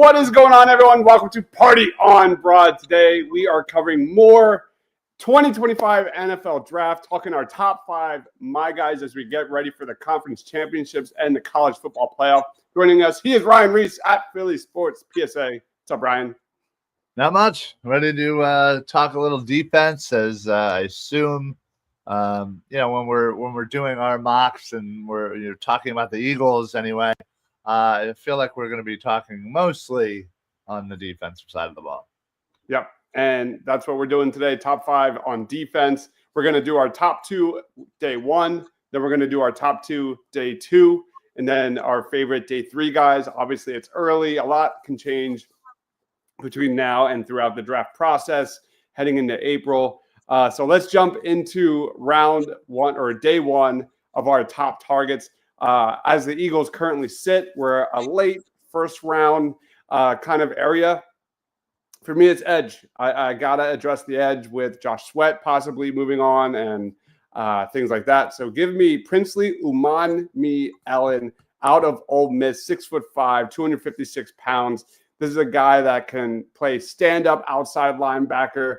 What is going on, everyone? Welcome to Party on Broad. Today, we are covering more 2025 NFL Draft, talking our top five, my guys, as we get ready for the conference championships and the college football playoff. Joining us, he is Ryan Reese at Philly Sports PSA. What's up, Ryan? Not much. Ready to talk a little defense, as I assume, when we're doing our mocks and we're talking about the Eagles anyway. I feel like we're going to be talking mostly on the defensive side of the ball. Yep, and that's what we're doing today. Top five on defense. We're going to do our top two day one. Then we're going to do our top two day two, and then our favorite day three guys. Obviously, it's early. A lot can change between now and throughout the draft process, heading into April. So let's jump into round one or day one of our top targets. As the Eagles currently sit, we're a late first round kind of area. For me, it's edge. I got to address the edge with Josh Sweat possibly moving on and things like that. So give me Princely Umanmielen out of Ole Miss, 6'5", 256 pounds. This is a guy that can play stand-up outside linebacker,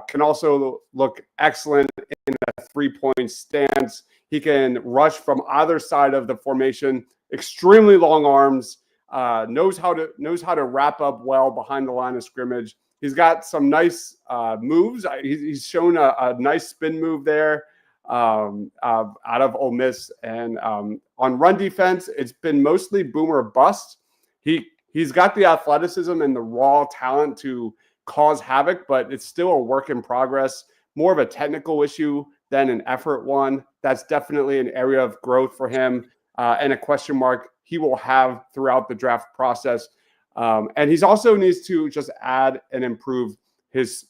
can also look excellent in a three-point stance. He can rush from either side of the formation, extremely long arms, knows how to wrap up well behind the line of scrimmage. He's got some nice moves. He's shown a nice spin move there out of Ole Miss. And on run defense, it's been mostly boom or bust. He's got the athleticism and the raw talent to cause havoc, but it's still a work in progress, more of a technical issue than an effort one. That's definitely an area of growth for him and a question mark he will have throughout the draft process. And he's also needs to just add and improve his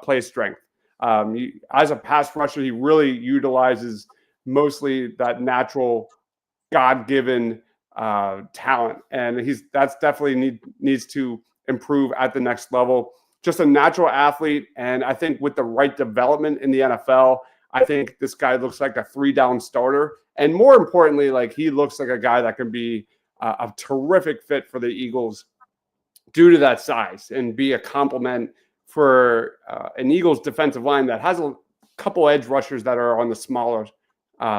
play strength. As a pass rusher, he really utilizes mostly that natural God-given talent, and that's definitely needs to improve at the next level. Just a natural athlete, and I think with the right development in the NFL, I think this guy looks like a 3-down starter, and more importantly, like he looks like a guy that can be a terrific fit for the Eagles due to that size and be a complement for an Eagles defensive line that has a couple edge rushers that are on the smaller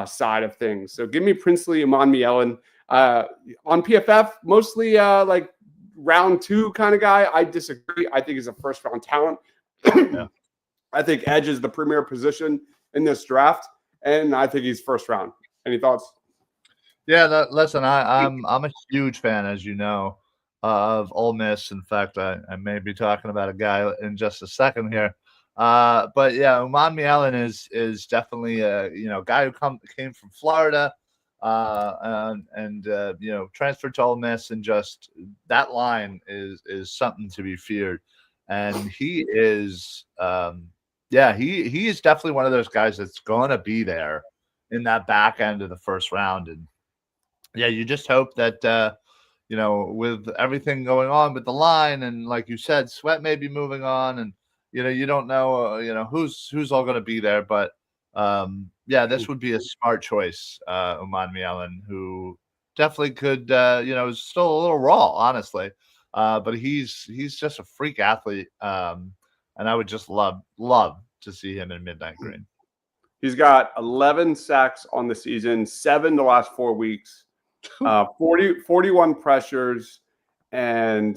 side of things. So give me Princely Umanmielen. On PFF, mostly like round two kind of guy. I disagree. I think he's a first round talent. Yeah. I think edge is the premier position in this draft, and I think he's first round. Any thoughts? Yeah, listen, I'm a huge fan, as you know, of Ole Miss. In fact, I may be talking about a guy in just a second here. But yeah, Umanmielen is definitely a guy who came from Florida. Transferred to Ole Miss, and just that line is something to be feared. And he is, he is definitely one of those guys that's going to be there in that back end of the first round. And yeah, you just hope that, with everything going on with the line, and like you said, Sweat may be moving on, and, you don't know, who's all going to be there, but this would be a smart choice, Umanmielen, who definitely could, is still a little raw, honestly, but he's just a freak athlete, and I would just love to see him in Midnight Green. He's got 11 sacks on the season, 7 the last 4 weeks, 41 pressures, and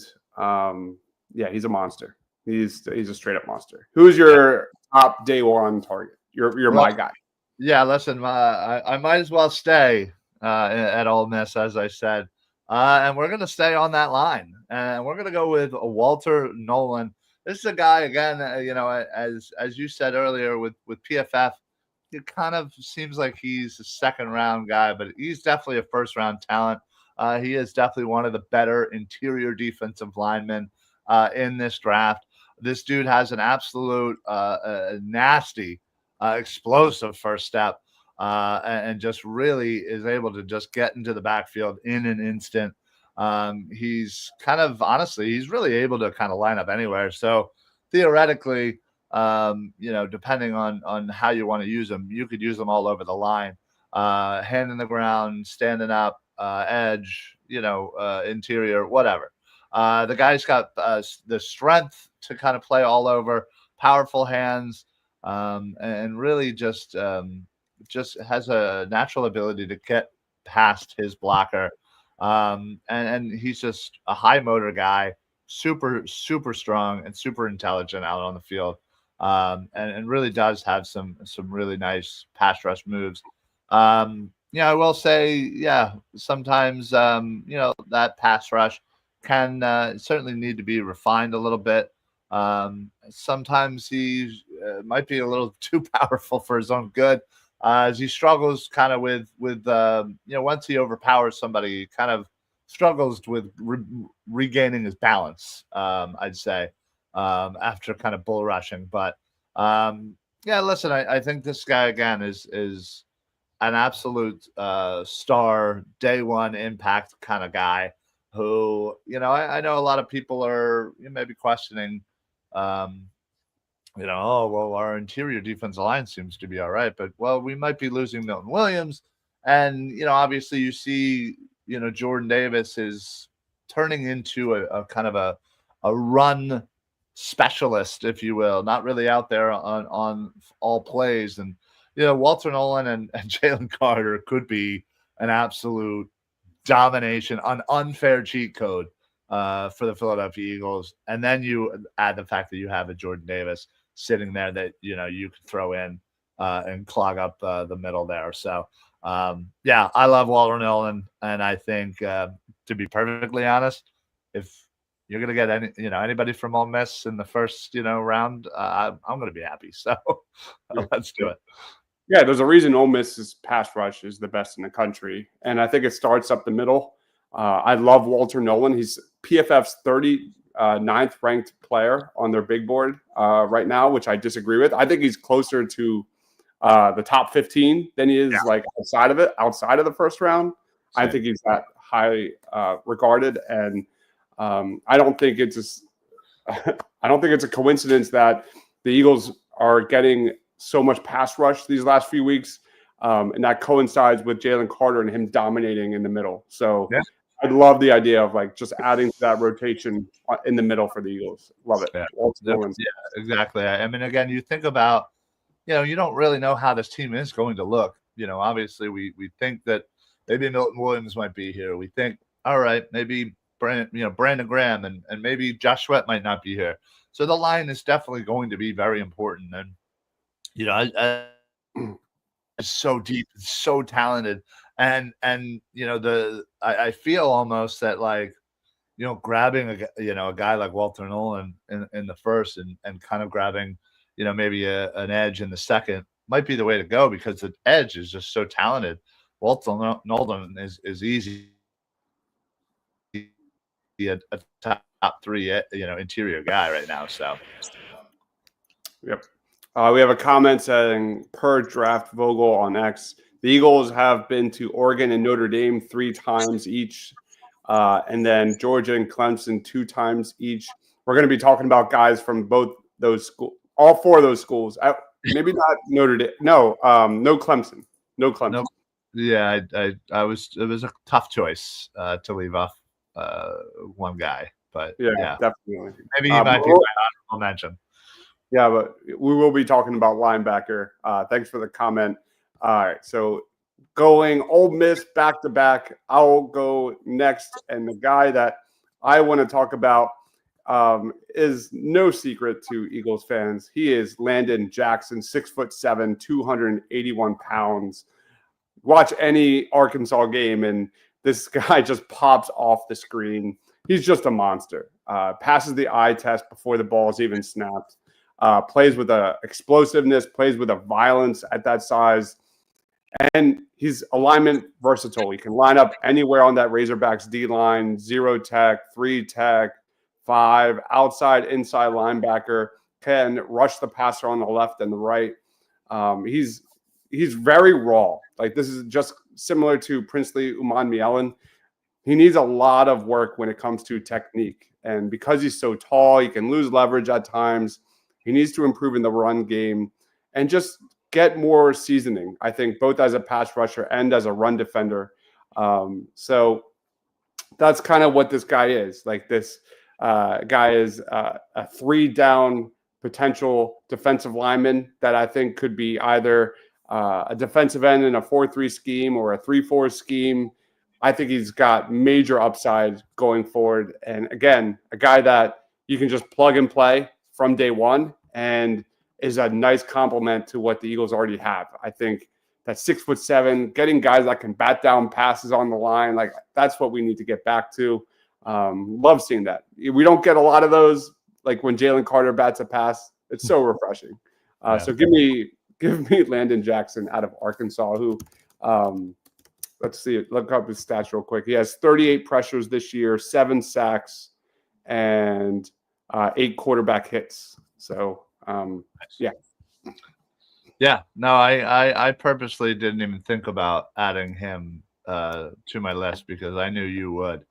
he's a monster. He's a straight up monster. Who's your top day one target? You're my guy. Yeah, listen, I might as well stay at Ole Miss, as I said, and we're going to stay on that line, and we're going to go with Walter Nolan. This is a guy, again, as you said earlier with PFF, it kind of seems like he's a second round guy, but he's definitely a first round talent. He is definitely one of the better interior defensive linemen in this draft. This dude has an absolute nasty, explosive first step, and just really is able to just get into the backfield in an instant. He's he's really able to kind of line up anywhere. So theoretically, depending on how you want to use them, you could use them all over the line, hand in the ground, standing up, edge, interior, whatever. The guy's got the strength to kind of play all over, powerful hands, and really just has a natural ability to get past his blocker. And he's just a high motor guy, super, super strong and super intelligent out on the field. And really does have some really nice pass rush moves. I will say, yeah, sometimes that pass rush can certainly need to be refined a little bit. Sometimes he might be a little too powerful for his own good, as he struggles kind of with once he overpowers somebody, he kind of struggles with regaining his balance. I'd say after kind of bull rushing, but yeah, listen, I think this guy again is an absolute star, day one impact kind of guy who, I know a lot of people are maybe questioning, oh, well, our interior defensive line seems to be all right, but, well, we might be losing Milton Williams. And, obviously you see, Jordan Davis is turning into a kind of a run specialist, if you will, not really out there on all plays. And, Walter Nolan and Jalen Carter could be an absolute domination, an unfair cheat code for the Philadelphia Eagles. And then you add the fact that you have a Jordan Davis sitting there that, you could throw in and clog up the middle there. So, yeah, I love Walter Nolan. And I think, to be perfectly honest, if you're going to get anybody from Ole Miss in the first, round, I'm going to be happy. So let's do it. Yeah, there's a reason Ole Miss's pass rush is the best in the country, and I think it starts up the middle. I love Walter Nolan. He's PFF's 39th ranked player on their big board right now, which I disagree with. I think he's closer to the top 15 than he is outside of the first round. Same. I think he's that high regarded, and I don't think it's a coincidence that the Eagles are getting so much pass rush these last few weeks, and that coincides with Jalen Carter and him dominating in the middle. So yeah. I'd love the idea of just adding to that rotation in the middle for the Eagles. Love it. Yeah, exactly. I mean, again, you think about, you don't really know how this team is going to look. Obviously we think that maybe Milton Williams might be here. We think, all right, maybe Brandon Graham and maybe Josh Sweat might not be here. So the line is definitely going to be very important. And it's so deep, it's so talented, and I feel almost that grabbing a guy like Walter Nolan in the first and kind of grabbing maybe an edge in the second might be the way to go, because the edge is just so talented. Walter Nolan is easy a top three interior guy right now. So yep. We have a comment saying, per Draft Vogel on X, the Eagles have been to Oregon and Notre Dame 3 times each, and then Georgia and Clemson 2 times each. We're going to be talking about guys from both those schools, all 4 of those schools. Maybe not Notre Dame. No Clemson. No Clemson. Nope. Yeah, I was. It was a tough choice to leave off one guy, but yeah, definitely. Maybe he might be my honorable mention. Yeah, but we will be talking about linebacker. Thanks for the comment. All right, so going Ole Miss back to back, I'll go next. And the guy that I want to talk about is no secret to Eagles fans. He is Landon Jackson, 6'7", 281 pounds. Watch any Arkansas game, and this guy just pops off the screen. He's just a monster. Passes the eye test before the ball is even snapped. Plays with a explosiveness, plays with a violence at that size, and he's alignment versatile. He can line up anywhere on that Razorbacks D line, 0 tech, 3 tech, 5, outside, inside linebacker, can rush the passer on the left and the right. He's very raw. This is just similar to Princely Umanmielen. He needs a lot of work when it comes to technique, and because he's so tall, he can lose leverage at times. He needs to improve in the run game and just get more seasoning, I think, both as a pass rusher and as a run defender. So that's kind of what this guy is. Like this guy is a 3-down potential defensive lineman that I think could be either a defensive end in a 4-3 scheme or a 3-4 scheme. I think he's got major upside going forward. And again, a guy that you can just plug and play from day one and is a nice complement to what the Eagles already have. I think that 6'7", getting guys that can bat down passes on the line, like that's what we need to get back to. Love seeing that. We don't get a lot of those, like when Jalen Carter bats a pass. It's so refreshing. So give me Landon Jackson out of Arkansas, who let's see it. Look up his stats real quick. He has 38 pressures this year, 7 sacks, and 8 quarterback hits. So yeah. Yeah, no, I purposely didn't even think about adding him to my list because I knew you would.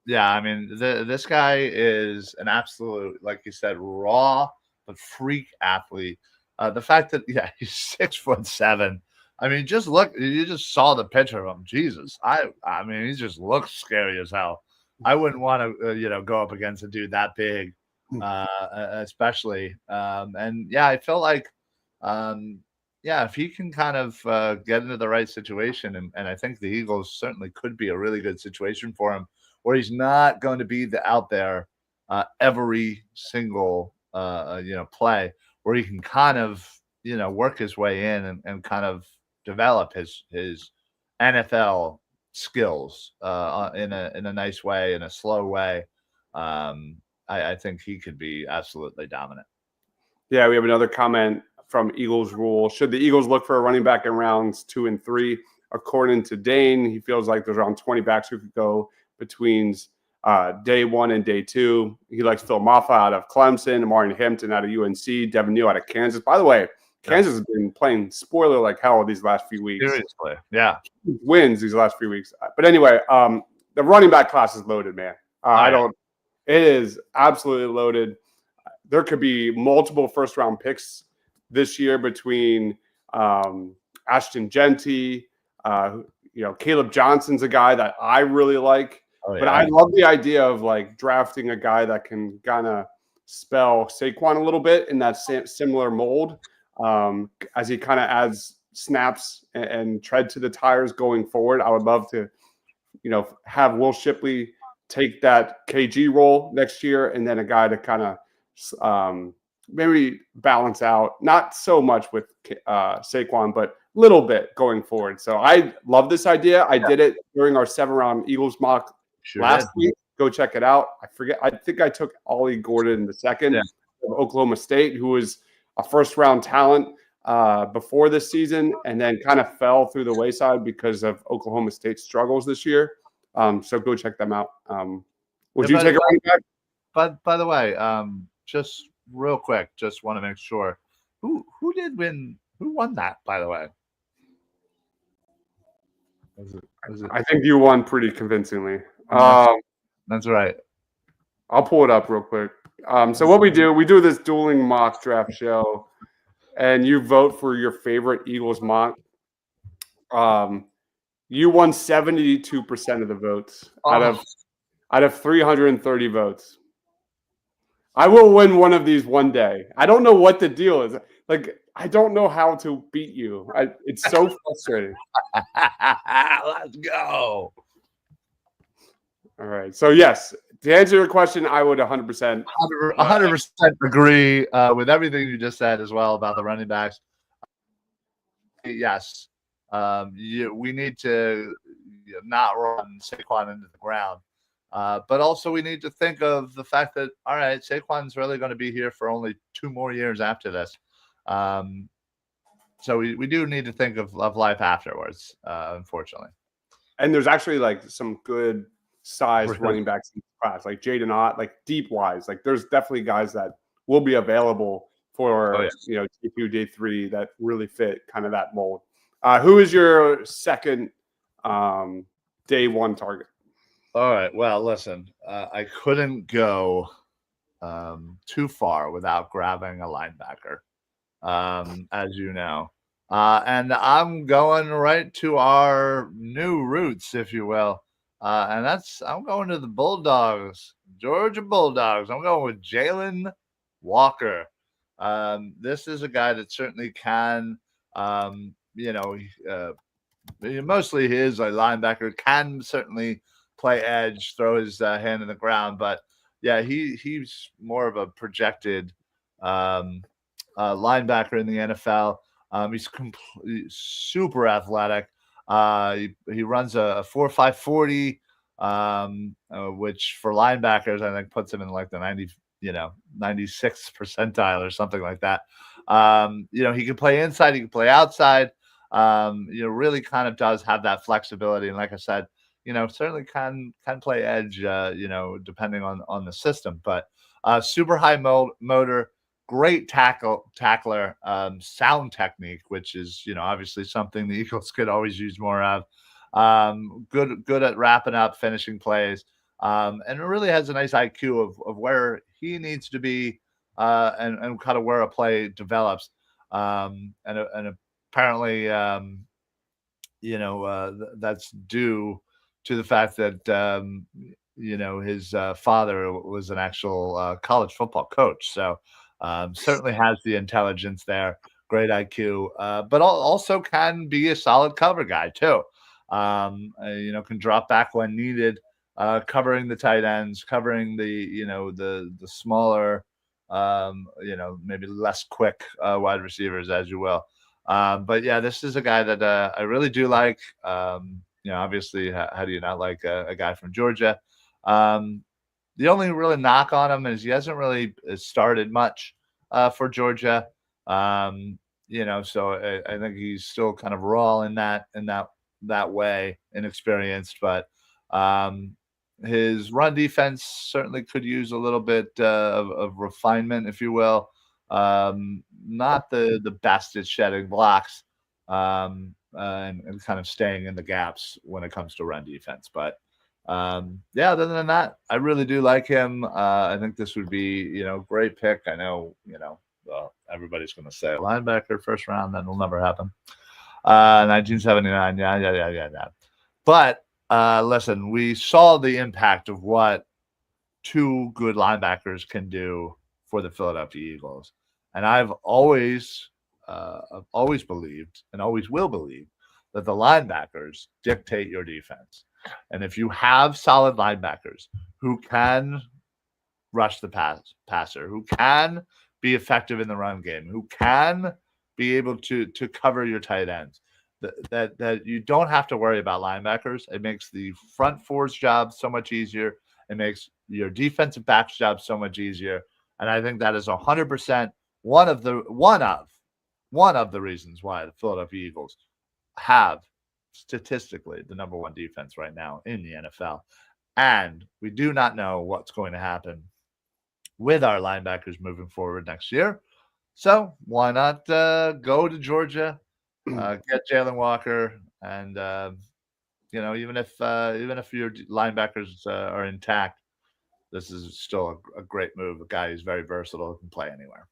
Yeah, I mean, this guy is an absolute, like you said, raw but freak athlete. The fact that he's 6'7". I mean, just look, you just saw the picture of him. Jesus, I mean, he just looks scary as hell. I wouldn't want to go up against a dude that big, especially. And yeah, I feel like. If he can kind of get into the right situation, and I think the Eagles certainly could be a really good situation for him, where he's not going to be out there every single play, where he can kind of work his way in and kind of develop his NFL skills in a nice way, in a slow way. I think he could be absolutely dominant. Yeah, we have another comment from Eagles Rule. Should the Eagles look for a running back in rounds 2 and 3? According to Dane, he feels like there's around 20 backs who could go between day 1 and day 2. He likes Phil Maffa out of Clemson, Martin Hampton out of UNC, Devin Neal out of Kansas. By the way, Kansas has been playing spoiler like hell these last few weeks. Seriously, yeah. Wins these last few weeks. But anyway, the running back class is loaded, man. It is absolutely loaded. There could be multiple first-round picks this year between Ashton Genty, Caleb Johnson's a guy that I really like. But I love the idea of like drafting a guy that can kind of spell Saquon a little bit in that similar mold as he kind of adds snaps and tread to the tires going forward. I would love to, have Will Shipley take that KG role next year, and then a guy to kind of maybe balance out, not so much with Saquon, but a little bit going forward. So I love this idea. I did it during our 7-round Eagles mock last week. Go check it out. I think I took Ollie Gordon in the second of Oklahoma State, who was a first-round talent before this season and then kind of fell through the wayside because of Oklahoma State's struggles this year. So go check them out. Would you take a running back? But by the way, just real quick, just want to make sure who did win? Who won that? By the way, I think you won pretty convincingly. That's right. I'll pull it up real quick. So what we do this dueling mock draft show, and you vote for your favorite Eagles mock. You won 72% of the votes out of 330 votes. I will win one of these one day. I don't know what the deal is. Like, I don't know how to beat you. It's so frustrating. Let's go. All right. So, yes, to answer your question, I would 100%. 100% agree with everything you just said as well about the running backs. Yes. We need to not run Saquon into the ground. But also we need to think of the fact that, all right, Saquon's really going to be here for only 2 more years after this. So we do need to think of life afterwards, unfortunately. And there's actually like some good size running backs in the class, like Jaden Ott, like deep wise. Like there's definitely guys that will be available for, day 2, day 3 that really fit kind of that mold. Who is your second day 1 target? All right. Well, listen, I couldn't go too far without grabbing a linebacker, as you know. And I'm going right to our new roots, if you will. And I'm going to the Bulldogs, Georgia Bulldogs. I'm going with Jalen Walker. This is a guy that certainly can, mostly he is a linebacker, can certainly play edge, throw his hand in the ground. But yeah, he's more of a projected linebacker in the NFL. He's super athletic. He runs a 4.5 40, which for linebackers I think puts him in like the 96th percentile or something like that. He can play inside, he can play outside. Really kind of does have that flexibility, and like I said, certainly can play edge. Depending on the system, but super high motor. Great tackler, sound technique, which is obviously something the Eagles could always use more of. Good at wrapping up, finishing plays, and it really has a nice IQ of where he needs to be, and kind of where a play develops. And apparently, that's due to the fact that his father was an actual college football coach, so. Certainly has the intelligence there, great IQ, but also can be a solid cover guy too. Can drop back when needed, covering the tight ends, covering the smaller, maybe less quick wide receivers, as you will. But yeah, this is a guy that I really do like. Obviously, how do you not like a guy from Georgia? The only really knock on him is he hasn't really started much for Georgia. So I think he's still kind of raw in that way, inexperienced. But his run defense certainly could use a little bit of refinement, if you will. Not the best at shedding blocks, and kind of staying in the gaps when it comes to run defense, but. Other than that, I really do like him. I think this would be, great pick. I know, everybody's going to say linebacker first round. That will never happen. 1979. Yeah. But, listen, we saw the impact of what two good linebackers can do for the Philadelphia Eagles. And I've always believed and always will believe that the linebackers dictate your defense. And if you have solid linebackers who can rush the passer, who can be effective in the run game, who can be able to cover your tight ends, that you don't have to worry about linebackers. It makes the front four's job so much easier. It makes your defensive back's job so much easier. And I think that is 100% one of the reasons why the Philadelphia Eagles have statistically the number one defense right now in the NFL. And we do not know what's going to happen with our linebackers moving forward next year. So why not go to Georgia, get Jalen Walker, and even if your linebackers are intact, this is still a great move. A guy who's very versatile, can play anywhere.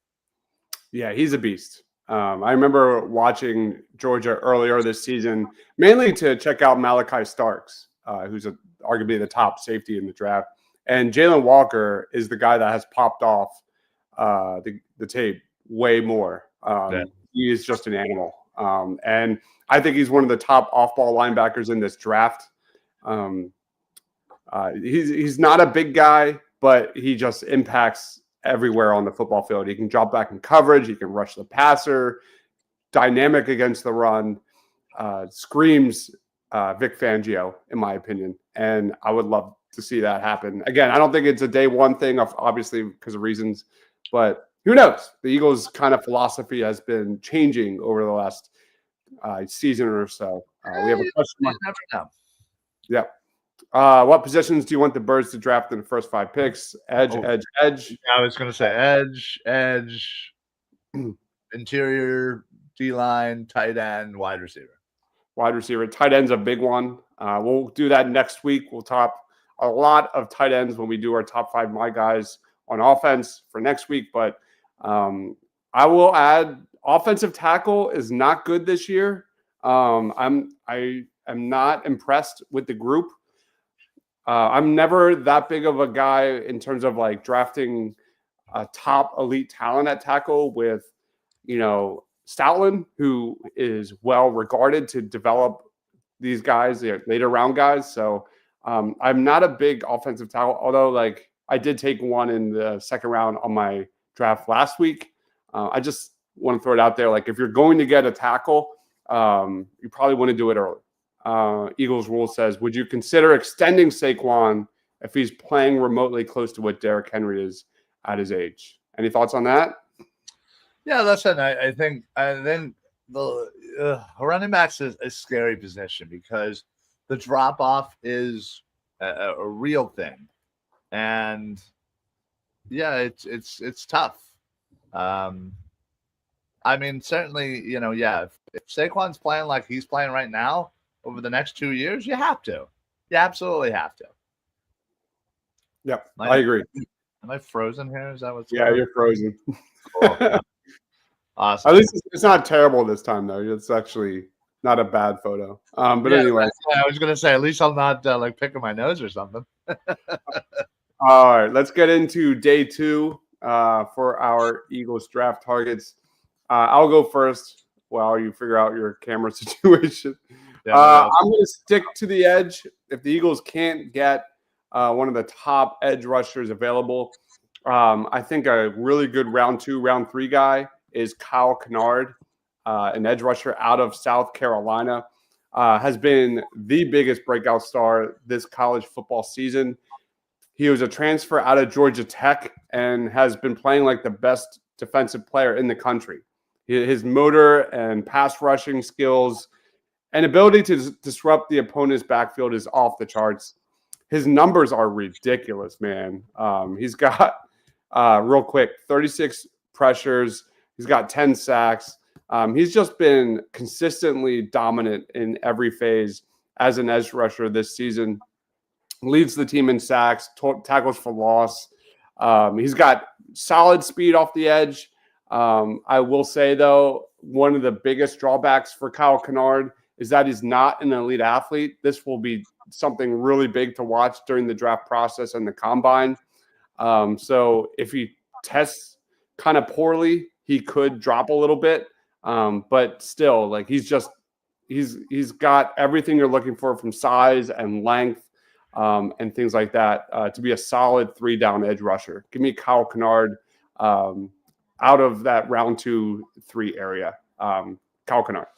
Yeah, he's a beast. I remember watching Georgia earlier this season, mainly to check out Malachi Starks, who's arguably the top safety in the draft. And Jalen Walker is the guy that has popped off the tape way more. He is just an animal. And I think he's one of the top off-ball linebackers in this draft. He's not a big guy, but he just impacts everywhere on the football field. He can drop back in coverage. He can rush the passer. Dynamic against the run. Screams Vic Fangio, in my opinion. And I would love to see that happen. Again, I don't think it's a day one thing, obviously because of reasons. But who knows? The Eagles' kind of philosophy has been changing over the last season or so. We have a question mark. Never know. Yeah. What positions do you want the Birds to draft in the first 5 picks? Edge. I was going to say edge, interior, D-line, tight end, wide receiver. Tight end's a big one. We'll do that next week. We'll top a lot of tight ends when we do our top 5 my guys on offense for next week. But I will add offensive tackle is not good this year. I am not impressed with the group. I'm never that big of a guy in terms of like drafting a top elite talent at tackle with, Stoutland, who is well regarded to develop these guys, the later round guys. So I'm not a big offensive tackle, although like I did take one in the second round on my draft last week. I just want to throw it out there. Like if you're going to get a tackle, you probably want to do it early. Eagles rule says, would you consider extending Saquon if he's playing remotely close to what Derrick Henry is at his age? Any thoughts on that? Yeah, listen, I think the running backs is a scary position because the drop off is a real thing, and yeah, it's tough. I mean, certainly, if Saquon's playing like he's playing right now over the next 2 years, you have to. You absolutely have to. Yep, I agree. Am I frozen here? Is that what's going on? You're frozen. Cool. Awesome. At least it's not terrible this time, though. It's actually not a bad photo. But anyway. I was going to say, at least I'm not like picking my nose or something. All right, let's get into day 2 for our Eagles draft targets. I'll go first while you figure out your camera situation. I'm going to stick to the edge. If the Eagles can't get one of the top edge rushers available, I think a really good round 2, round 3 guy is Kyle Kennard, an edge rusher out of South Carolina, has been the biggest breakout star this college football season. He was a transfer out of Georgia Tech and has been playing like the best defensive player in the country. His motor and pass rushing skills and ability to disrupt the opponent's backfield is off the charts. His numbers are ridiculous, man. He's got, real quick, 36 pressures. He's got 10 sacks. He's just been consistently dominant in every phase as an edge rusher this season. Leads the team in sacks, tackles for loss. He's got solid speed off the edge. I will say, though, one of the biggest drawbacks for Kyle Kennard is that he's not an elite athlete. This will be something really big to watch during the draft process and the combine. So if he tests kind of poorly, he could drop a little bit. But still, like he's got everything you're looking for from size and length and things like that to be a solid 3-down edge rusher. Give me Kyle Kennard out of that round 2, 3 area. Kyle Kennard.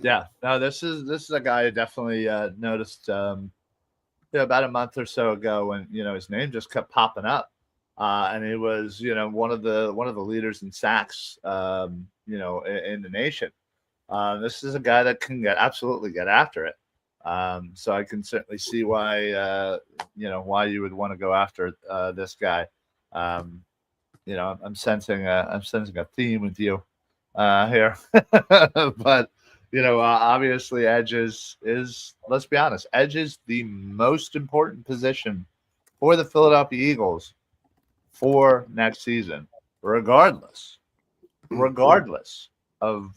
Yeah, no, this is a guy I definitely noticed about a month or so ago when his name just kept popping up, and he was one of the leaders in sacks in the nation. This is a guy that can absolutely get after it. So I can certainly see why why you would want to go after this guy. I'm sensing a theme with you here, but obviously edge is let's be honest, edge is the most important position for the Philadelphia Eagles for next season, regardless of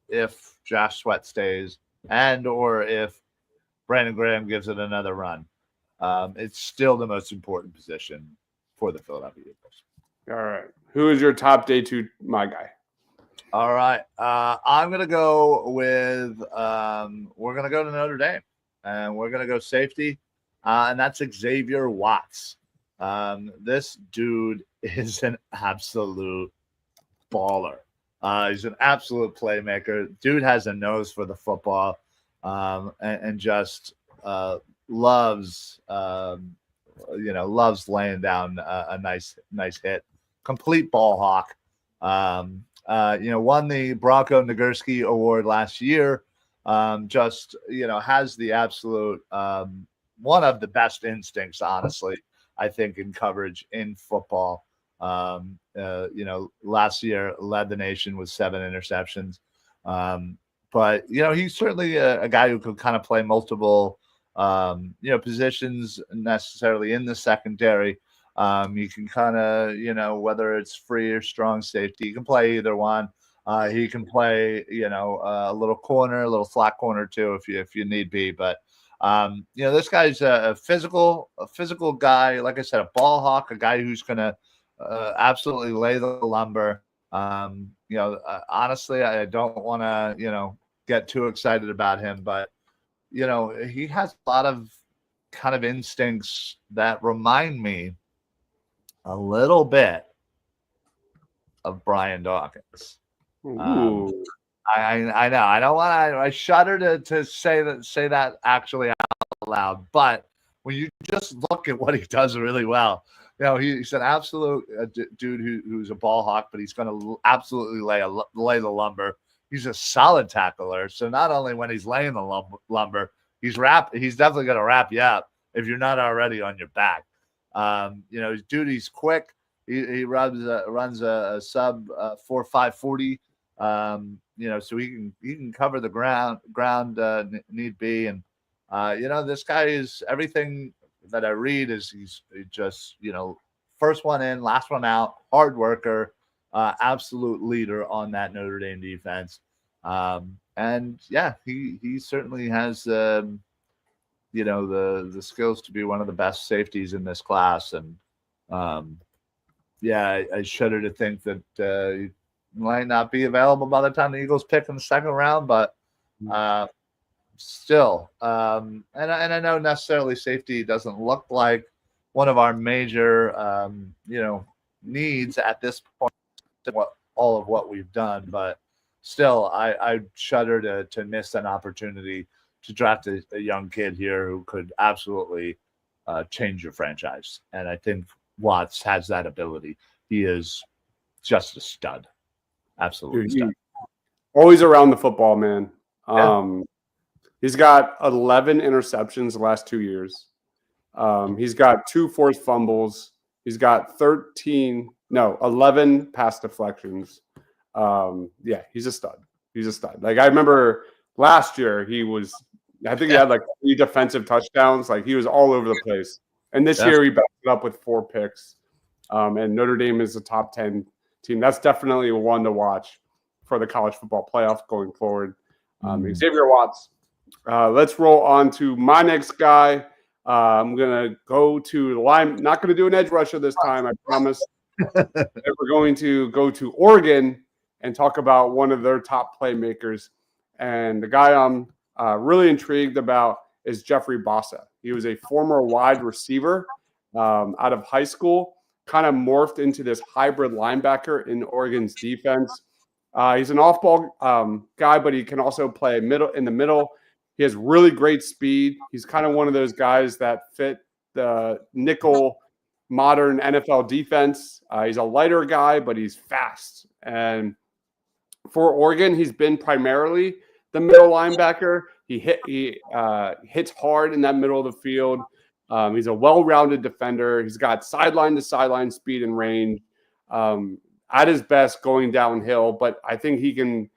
if Josh Sweat stays and or if Brandon Graham gives it another run. It's still the most important position for the Philadelphia Eagles. All right. Who is your top day 2, my guy? All right. I'm going to go with we're going to go to Notre Dame, and we're going to go safety, and that's Xavier Watts. This dude is an absolute baller. He's an absolute playmaker. Dude has a nose for the football, and just loves laying down a nice hit. Complete ball hawk. Won the Bronco Nagurski Award last year. Has the absolute one of the best instincts, honestly, I think, in coverage in football. Last year led the nation with 7 interceptions. But he's certainly a guy who could kind of play multiple positions necessarily in the secondary. You can kind of, whether it's free or strong safety, you can play either one. He can play, a little corner, a little flat corner too, if you need be. But This guy's a physical guy. Like I said, a ball hawk, a guy who's going to absolutely lay the lumber. Honestly, I don't want to, get too excited about him, but, he has a lot of kind of instincts that remind me a little bit of Brian Dawkins. Ooh. I know. I don't want to. I shudder to say that actually out loud. But when you just look at what he does really well, he's an absolute dude who's a ball hawk, but he's going to absolutely lay the lumber. He's a solid tackler. So not only when he's laying the lumber, he's definitely going to wrap you up if you're not already on your back. He's quick. He runs a sub 4.5 40. So he can cover the ground need be. And, this guy is everything that I read is he's just, first one in, last one out, hard worker, absolute leader on that Notre Dame defense. And yeah, he certainly has, the skills to be one of the best safeties in this class. And, I shudder to think that, he might not be available by the time the Eagles pick in the second round, but still. And I know necessarily safety doesn't look like one of our major, needs at this point. All of what we've done, but still, I shudder to miss an opportunity to draft a young kid here who could absolutely change your franchise. And I think Watts has that ability. He is just a stud. Absolutely stud. Always around the football, man. Yeah. He's got 11 interceptions the last 2 years. He's got 2 forced fumbles. He's got 11 pass deflections. He's a stud. He's a stud. Like, I remember last year he had like 3 defensive touchdowns. Like, he was all over the place. And this year he backed it up with 4 picks. And Notre Dame is a top 10 team. That's definitely one to watch for the college football playoff going forward. Xavier Watts. Let's roll on to my next guy. I'm going to go to the line. Not going to do an edge rusher this time, I promise. We're going to go to Oregon and talk about one of their top playmakers. And the guy I'm really intrigued about is Jeffrey Bossa. He was a former wide receiver out of high school, kind of morphed into this hybrid linebacker in Oregon's defense. He's an off-ball guy, but he can also play in the middle. He has really great speed. He's kind of one of those guys that fit the nickel modern NFL defense. He's a lighter guy, but he's fast. And for Oregon, he's been primarily the middle linebacker. He hits hard in that middle of the field. He's a well-rounded defender. He's got sideline-to-sideline speed and range. At his best going downhill, but I think he can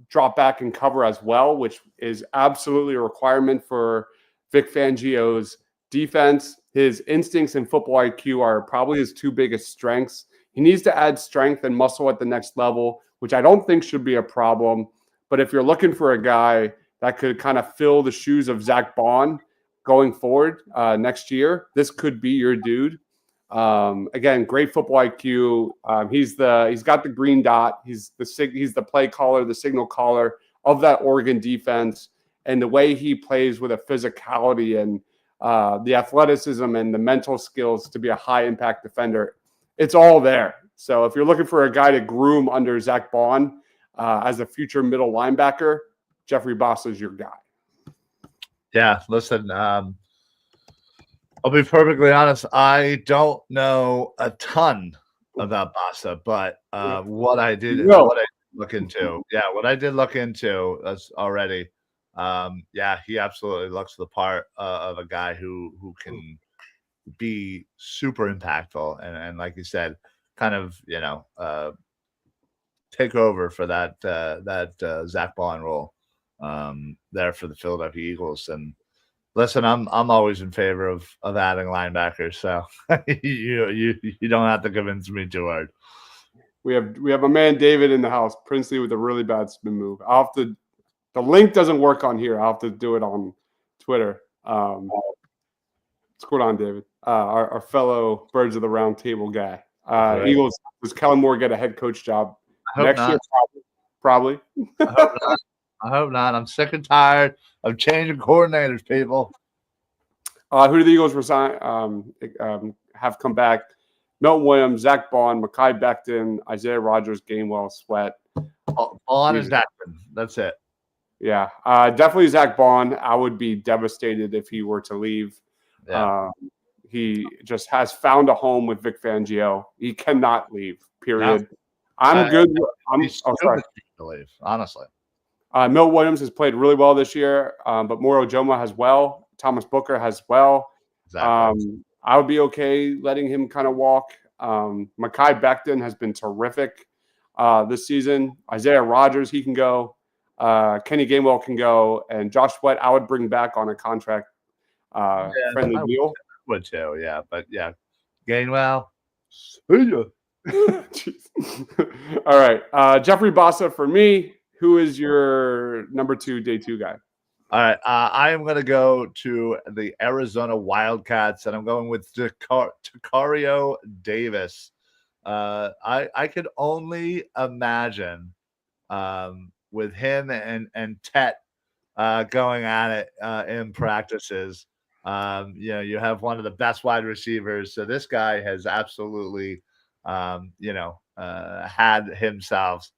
drop back and cover as well, which is absolutely a requirement for Vic Fangio's defense. His instincts and football IQ are probably his 2 biggest strengths. He needs to add strength and muscle at the next level, which I don't think should be a problem. But if you're looking for a guy that could kind of fill the shoes of Zach Bond going forward next year, this could be your dude. Again, great football IQ. He's got the green dot. He's the play caller, the signal caller of that Oregon defense, and the way he plays with a physicality and the athleticism and the mental skills to be a high impact defender. It's all there. So if you're looking for a guy to groom under Zach Bond as a future middle linebacker, Jeffrey Bossa is your guy. Yeah, listen, I'll be perfectly honest. I don't know a ton about Bossa, but what I did look into that's already, he absolutely looks the part of a guy who can be super impactful and like you said, kind of take over for that Zach Bond role there for the Philadelphia Eagles. And listen, I'm always in favor of adding linebackers, so you don't have to convince me too hard. We have a man David in the house, Princely, with a really bad spin move. The link doesn't work on here. I'll have to do it on Twitter. What's going on, David? Our fellow Birds of the Round Table guy. Right. Eagles, does Kellen Moore get a head coach job I hope next not. year? Probably. I hope not. I hope not. I'm sick and tired of changing coordinators, people. Who do the Eagles resign? Have come back? Milton Williams, Zach Bond, Mekhi Becton, Isaiah Rodgers, Gainwell, Sweat. Bond and Becton. That's it. Yeah, definitely Zach Bond. I would be devastated if he were to leave. Yeah. He just has found a home with Vic Fangio. He cannot leave, period. No. I'm good. He's sorry. to leave, honestly. Milt Williams has played really well this year, but Moro Joma has well. Thomas Booker has well. Exactly. I would be okay letting him kind of walk. Mekhi Becton has been terrific this season. Isaiah Rodgers, he can go. Kenny Gainwell can go. And Josh Sweat, I would bring back on a contract friendly deal. Would too, yeah. But yeah, Gainwell. See ya. All right. Jeffrey Bossa for me. Who is your number 2 day 2 guy? All right. I am going to go to the Arizona Wildcats, and I'm going with Tacario Davis. I could only imagine with him and Tet going at it in practices. You have one of the best wide receivers. So this guy has absolutely, had himself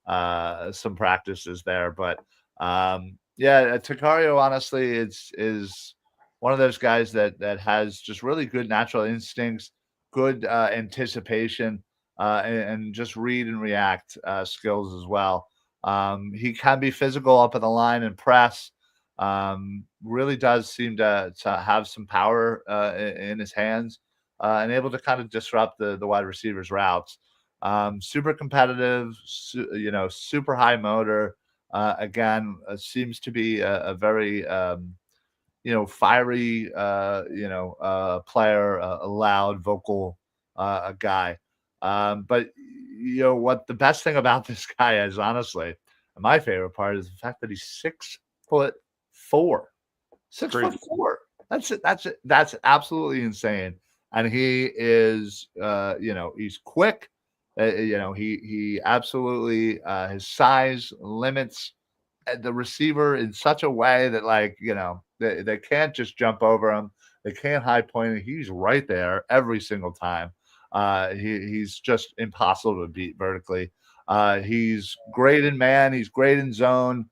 some practices there. But Tacario, honestly, is one of those guys that has just really good natural instincts, good anticipation, and just read and react skills as well. He can be physical up in the line and press. Really does seem to have some power in his hands and able to kind of disrupt the wide receivers' routes. Super competitive, super high motor. Again, seems to be a very fiery, player, a loud, vocal guy. But what the best thing about this guy is, honestly, my favorite part is the fact that he's 6'4". 6'4". That's it. That's absolutely insane. And he is, he's quick. He absolutely his size limits the receiver in such a way that they can't just jump over him. They can't high point him. He's right there every single time. He's just impossible to beat vertically. He's great in man. He's great in zone.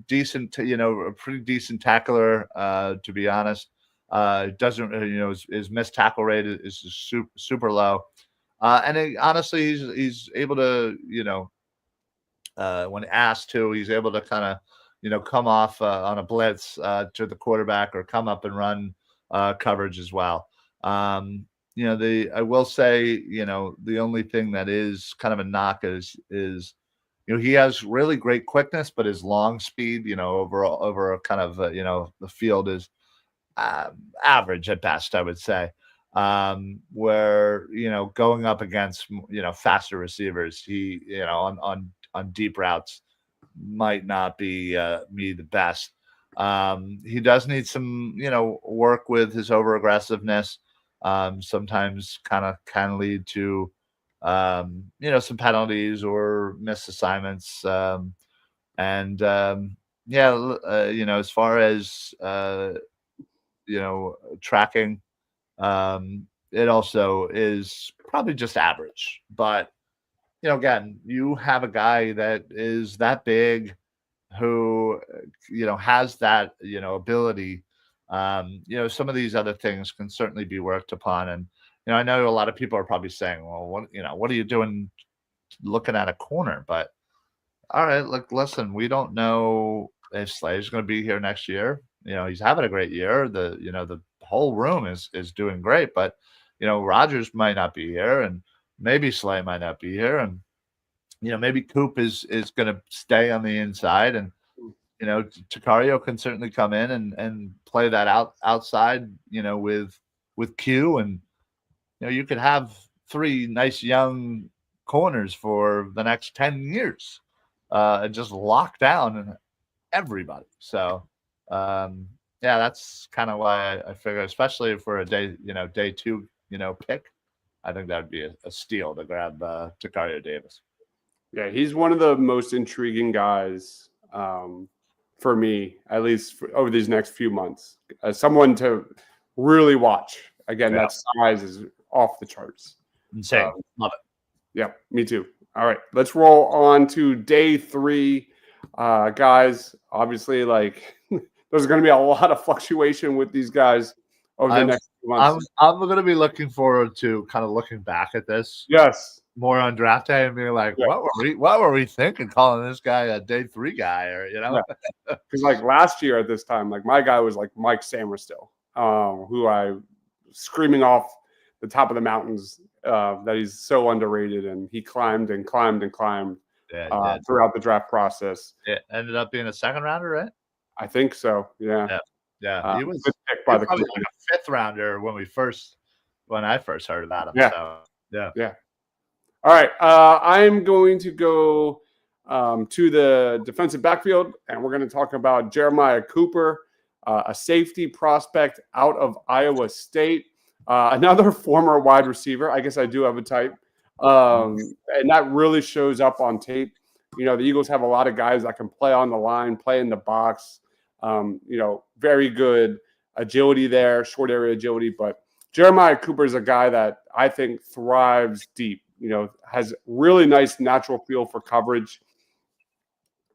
Decent, a pretty decent tackler, to be honest. Doesn't, his missed tackle rate is super, super low. Honestly, he's able to, when asked to, he's able to kind of, come off on a blitz to the quarterback or come up and run coverage as well. I will say, the only thing that is kind of a knock is he has really great quickness, but his long speed, overall over a kind of, the field is average at best, I would say. Where, going up against, faster receivers, he, on deep routes might not be me the best. He does need some, work with his over aggressiveness. Sometimes kind of can lead to, some penalties or missed assignments. As far as, tracking, it also is probably just average. But, again, you have a guy that is that big who, has that, ability. Some of these other things can certainly be worked upon. And, I know a lot of people are probably saying, well, what are you doing looking at a corner? But all right, look, listen, we don't know if Slay's going to be here next year. He's having a great year. The whole room is doing great, but Rodgers might not be here, and maybe Slay might not be here, and maybe Coop is going to stay on the inside, and Tacario can certainly come in and play that outside, with Q, and you could have 3 nice young corners for the next 10 years, and just lock down everybody. So that's kind of why I figure, especially for a day 2, pick, I think that would be a steal to grab Takario Davis. Yeah, he's one of the most intriguing guys for me, at least over these next few months. As someone to really watch. Again, Yeah. that size is off the charts. Insane. Love it. Yeah, me too. All right, let's roll on to day 3. Guys, obviously, like there's going to be a lot of fluctuation with these guys over the next few months. I'm going to be looking forward to kind of looking back at this. Yes. More on draft day and being like, what were we thinking calling this guy a day 3 guy, or Because like last year at this time, like my guy was like Mike Samerstil, who I screaming off the top of the mountains that he's so underrated, and he climbed and climbed and climbed throughout the draft process. It ended up being a second rounder, right? I think so. Yeah. He was picked by the probably like a 5th rounder when I first heard about him. Yeah. So, yeah. All right, I'm going to go to the defensive backfield, and we're going to talk about Jeremiah Cooper, a safety prospect out of Iowa State, another former wide receiver. I guess I do have a type, and that really shows up on tape. The Eagles have a lot of guys that can play on the line, play in the box. Very good agility there, short area agility, but Jeremiah Cooper is a guy that I think thrives deep. Has really nice natural feel for coverage.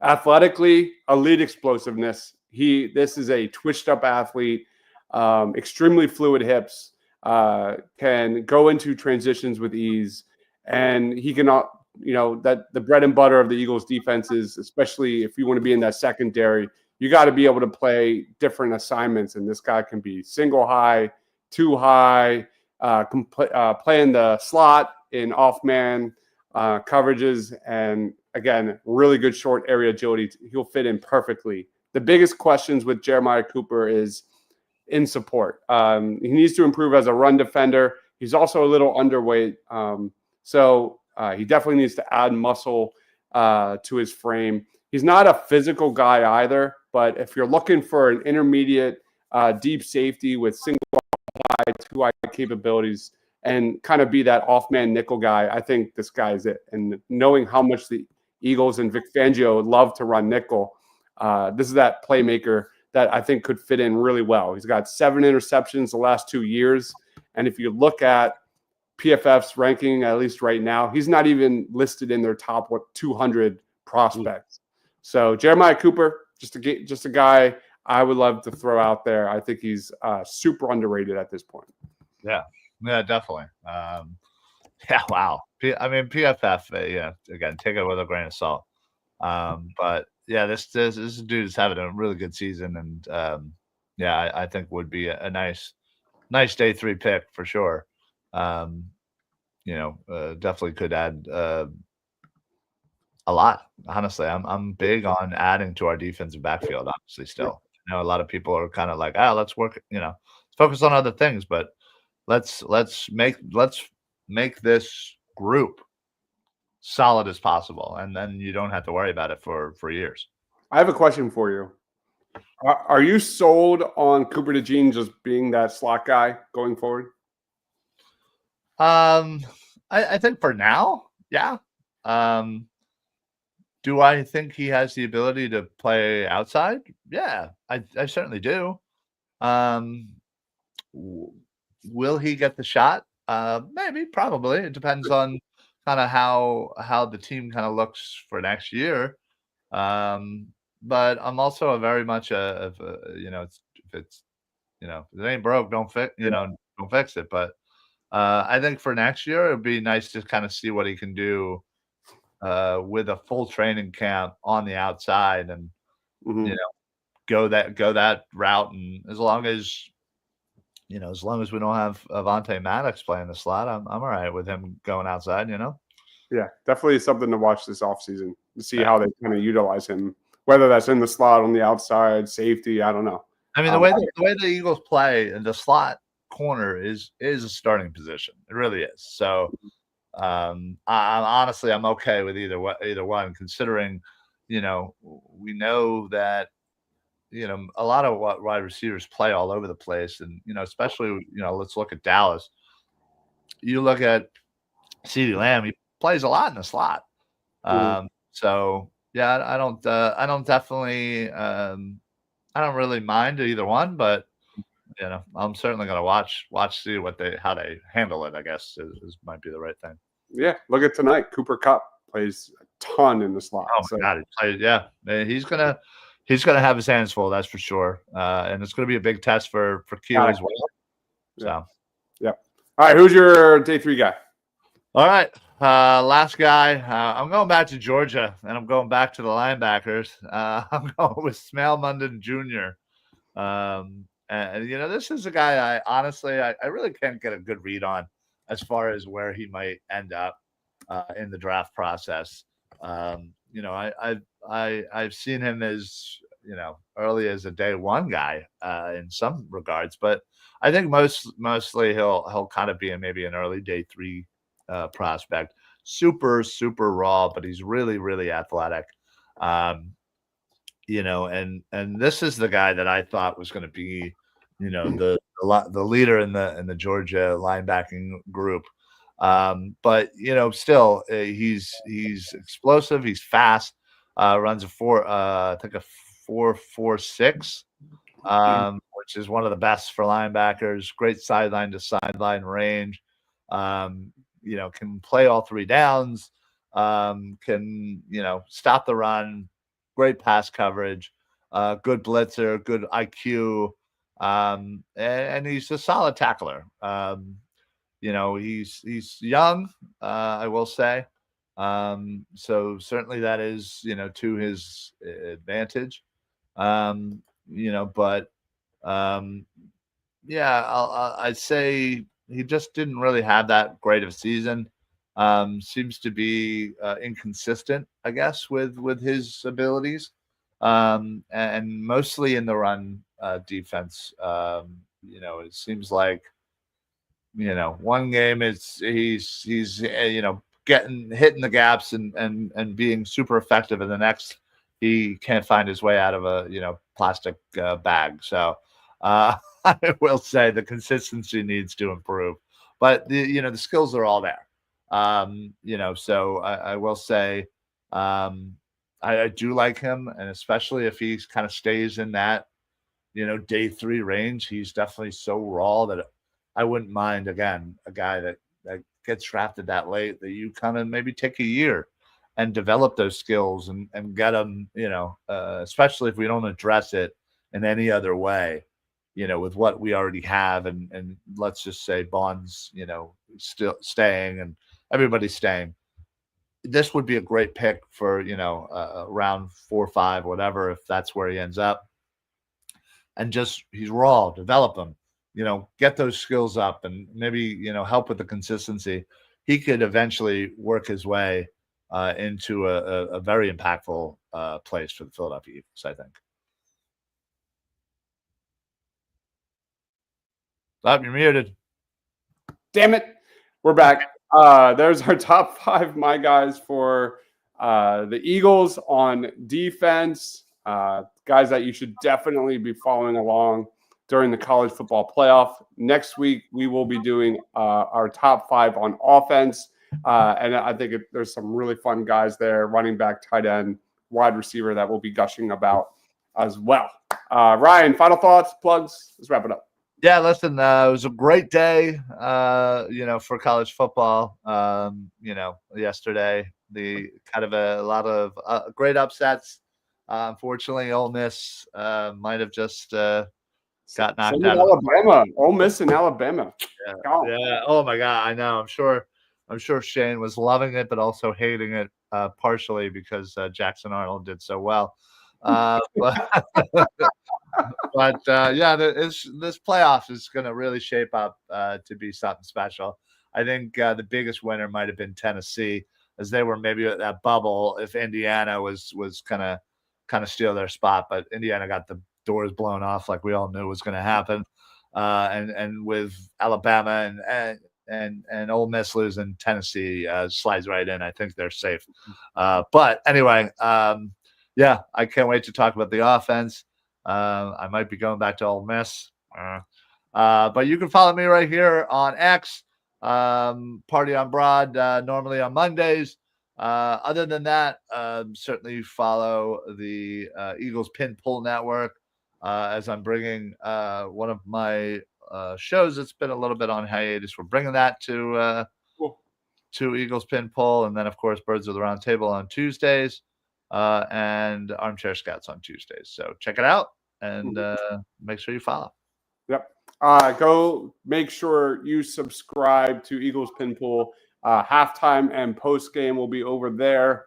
Athletically, elite explosiveness. This is a twitched up athlete, extremely fluid hips, can go into transitions with ease, and he can, that the bread and butter of the Eagles defenses, especially if you want to be in that secondary, you got to be able to play different assignments, and this guy can be single high, two high, play in the slot, in off-man coverages, and again, really good short area agility. He'll fit in perfectly. The biggest questions with Jeremiah Cooper is in support. He needs to improve as a run defender. He's also a little underweight, so he definitely needs to add muscle to his frame. He's not a physical guy either, but if you're looking for an intermediate deep safety with single high, two high capabilities, and kind of be that off-man nickel guy, I think this guy is it. And knowing how much the Eagles and Vic Fangio love to run nickel, this is that playmaker that I think could fit in really well. He's got 7 interceptions the last 2 years. And if you look at PFF's ranking, at least right now, he's not even listed in their top 200 prospects. So Jeremiah Cooper, just a guy I would love to throw out there. I think he's super underrated at this point. Yeah, definitely. Wow. PFF, again, take it with a grain of salt. But yeah, this dude is having a really good season, and I think would be a nice day 3 pick for sure. Definitely could add a lot. Honestly, I'm big on adding to our defensive backfield. Honestly, still, I know a lot of people are kind of like, let's work, let's focus on other things, but let's make this group solid as possible, and then you don't have to worry about it for years. I have a question for you. Are you sold on Cooper DeJean just being that slot guy going forward? I think for now, yeah. Do I think he has the ability to play outside? Yeah, I certainly do. Will he get the shot? Maybe, probably. It depends on kind of how the team kind of looks for next year. But I'm also very much if it ain't broke, don't fix don't fix it. But I think for next year, it'd be nice to kind of see what he can do with a full training camp on the outside, and go that route. And as long as we don't have Avonte Maddox playing the slot, I'm all right with him going outside. Yeah, definitely something to watch this offseason to see how they kind of utilize him, whether that's in the slot, on the outside, safety. I don't know. I mean, the way the Eagles play, the slot corner is a starting position. It really is. So I'm okay with either one, considering we know that a lot of what wide receivers play all over the place, and especially let's look at Dallas. You look at CeeDee Lamb; he plays a lot in the slot. So yeah, I don't definitely, I don't really mind either one, but I'm certainly going to see how they handle it. I guess might be the right thing. Yeah, look at tonight. Cooper Kupp plays a ton in the slot. Oh my God, he's gonna have his hands full, that's for sure. And it's gonna be a big test for Q as well. So, yeah. All right, who's your day 3 guy? All right, last guy. I'm going back to Georgia, and I'm going back to the linebackers. I'm going with Smail Munden Jr. And this is a guy I honestly I really can't get a good read on as far as where he might end up in the draft process. I've seen him as early as a day 1 guy in some regards, but I think mostly he'll kind of be maybe an early day 3 prospect. Super raw, but he's really really athletic. And this is the guy that I thought was going to be, the leader in the Georgia linebacking group. But still, he's explosive. He's fast. Runs a 4.46, which is one of the best for linebackers. Great sideline to sideline range. Can play all 3 downs. Can stop the run. Great pass coverage. Good blitzer. Good IQ. And he's a solid tackler. He's young, I will say. So certainly that is, to his advantage. But I'd say he just didn't really have that great of a season. Seems to be inconsistent, I guess, with his abilities. And mostly in the run defense. It seems like one game he's hitting the gaps and being super effective, and the next he can't find his way out of a plastic bag. So I will say the consistency needs to improve, but the skills are all there. So I will say I do like him, and especially if he kind of stays in that day 3 range. He's definitely so raw that I wouldn't mind, again, a guy that gets drafted that late, that you kind of maybe take a year and develop those skills and get them, especially if we don't address it in any other way, with what we already have. And let's just say Bond's, still staying and everybody's staying. This would be a great pick for, round 4 or 5, whatever, if that's where he ends up. And just, he's raw, develop him. Get those skills up and maybe, help with the consistency. He could eventually work his way into a very impactful place for the Philadelphia Eagles, I think. Stop, you're muted. Damn it. We're back. There's our top 5 my guys for the Eagles on defense. Guys that you should definitely be following along during the college football playoff. Next week, we will be doing our top 5 on offense. And I think there's some really fun guys there, running back, tight end, wide receiver, that we'll be gushing about as well. Ryan, final thoughts, plugs? Let's wrap it up. Yeah, listen, it was a great day, for college football. Yesterday, the kind of a lot of great upsets. Unfortunately, Ole Miss might have just got knocked out. Alabama, Ole Miss and Alabama. Yeah. Oh my God, I know. I'm sure Shane was loving it, but also hating it partially because Jackson Arnold did so well. But this playoff is going to really shape up to be something special. I think the biggest winner might have been Tennessee, as they were maybe at that bubble if Indiana was kind of steal their spot, but Indiana got the doors blown off like we all knew was going to happen. And with Alabama and Ole Miss losing, Tennessee slides right in. I think they're safe. But anyway, I can't wait to talk about the offense. I might be going back to Ole Miss. But you can follow me right here on X, Party on Broad, normally on Mondays. Other than that, certainly follow the Eagles Pin Pull Network as I'm bringing one of my shows that's been a little bit on hiatus. We're bringing that to Eagles Pin Pull, and then, of course, Birds of the Round Table on Tuesdays and Armchair Scouts on Tuesdays. So check it out and make sure you follow. Yep. Go make sure you subscribe to Eagles Pin Pool. Halftime and post game will be over there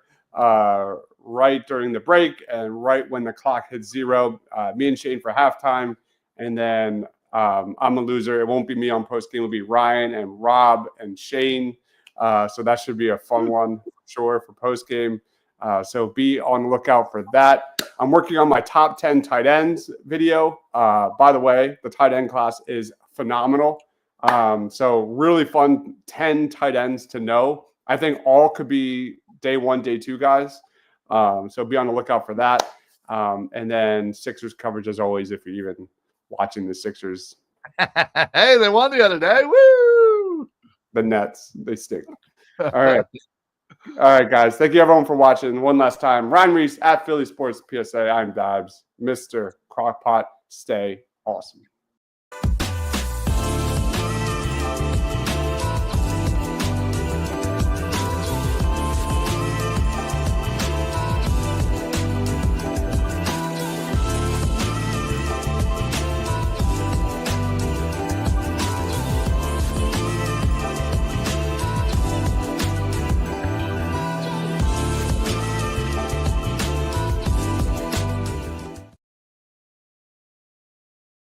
right during the break and right when the clock hits 0. Me and Shane for halftime, and then I'm a loser. It won't be me on post game. It'll be Ryan and Rob and Shane. So that should be a fun one for sure for post game. So be on the lookout for that. I'm working on my top 10 tight ends video. By the way, the tight end class is phenomenal. So really fun 10 tight ends to know. I think all could be day 1, day 2 guys. So be on the lookout for that. And then Sixers coverage as always, if you're even watching the Sixers. Hey, they won the other day. Woo! The Nets, they stink. All right. All right, guys. Thank you, everyone, for watching. One last time. Ryan Reese at Philly Sports PSA. I'm Dibs. Mr. Crockpot. Stay awesome.